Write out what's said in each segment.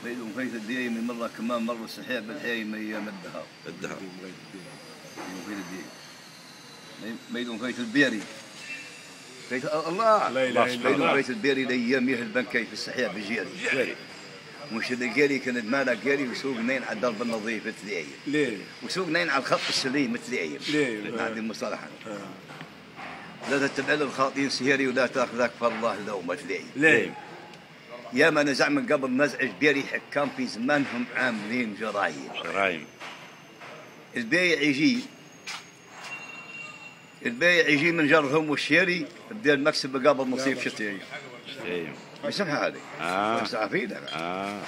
بيدهم فايت الدياي من مرة كمان مرة صحيح بالحي من أيام الدهر. بيدهم فايت البيري. فايت الله. بيدهم فايت البيري لأيام يهل بنكي في الصحيح بجيري. مش الجيري كانت مالك جيري وسوق نين على الدرب النظيف مثل أيام. ليه؟ وسوق نين على الخط السليم مثل أيام. ليه؟ هذه المصطلحة. لا تتبع الخاطين سهيري ولا تاخذك فالله لو مثل أيام. ليه؟ يا ما نزع من قبل نزع جبيري حكام في زمانهم عاملين جرايم. البيع يجي من جرهم والشيري بدي المكسب قبل نصيب شتي. بسمحها هذه. بس عارفينها.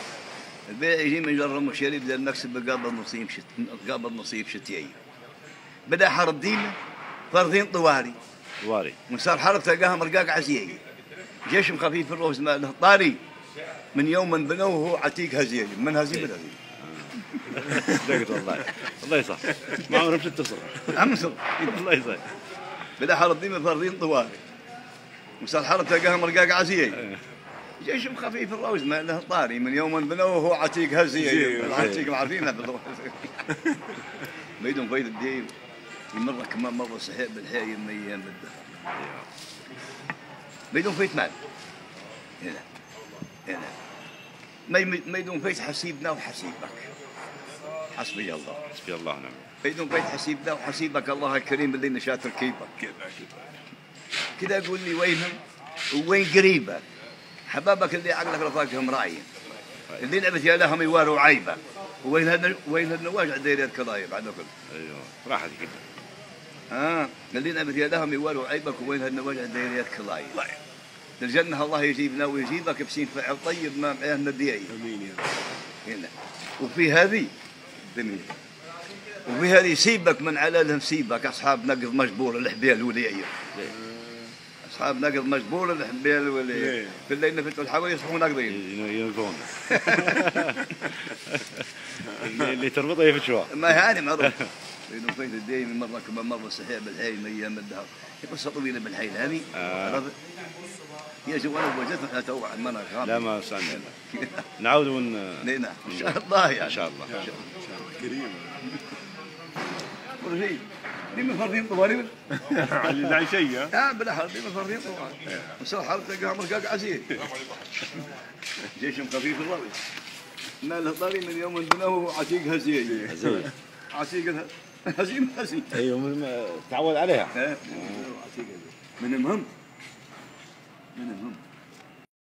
البيع يجي من جرهم والشيري بدي المكسب قبل نصيب شتي. بدأ حرب دينه فرضين طواري. وصار حرب تلقاها مرقاق عزيزي. جيش خفيف الروز ماله طاري. من يوم من بنوه عتيق هزيل من هزيل دقت والله صح ما عمرهم تتصل الله يصح بدا حرب ديما فرضين طوال وصار حرب تلقاها مرقاق عزيز جيش خفيف الروز ما له طاري من يوم من بنوه عتيق هزيل العتيق عارفينها بالروز بيدهم فايد الدين مرة كمان مرة صحيح بالحي من ايام بالدهر بيدهم فايت مال هنا ما يدوم فايت حسيبنا وحسيبك حسبي الله نعم ما يدوم فايت حسيبنا وحسيبك الله الكريم اللي نشاطر كيفك كذا قول لي وينهم وين قريبك حبابك اللي عقلك رفاقهم راعيين اللي لعبت يا لهم يواروا عيبك وين النواجع دايرة كضايب على كل ايوه راحت كده اللي لعبت يا لهم يواروا عيبك وين النواجع دايرة كضايب الجنة الله يجيبنا ويجيبك بسين فعل طيب ما معنا دياي امين يا هنا وفي هذه سيبك من علالهم سيبك اصحاب نقض مجبور الحبيل وليعير اصحاب نقض مجبور الحبيل وليعير في الليل نفتوا الحوالي يصحوا ناقضين ينقضون اللي تربطه يفتشوها ما هاني معروف إنه فايت الداي من مرة كمان مرة صحيح بالحي من أيام الدهر قصة طويلة بالحي هذه يا جوال وجدتها تو عمنا لا ما سألنا نعود نعم إن شاء الله يعني إن شاء الله كريم ورجي دي من فرضين طوالي اللي داعي شيء بلا حرب دي من فرضين طوالي وصار حرب تلقاها مرقاق عزيز جيش خفيف الراوي ما له طاري من يوم بنوه عتيق هزيل عتيق هزيم ايوه تعود عليها من المهم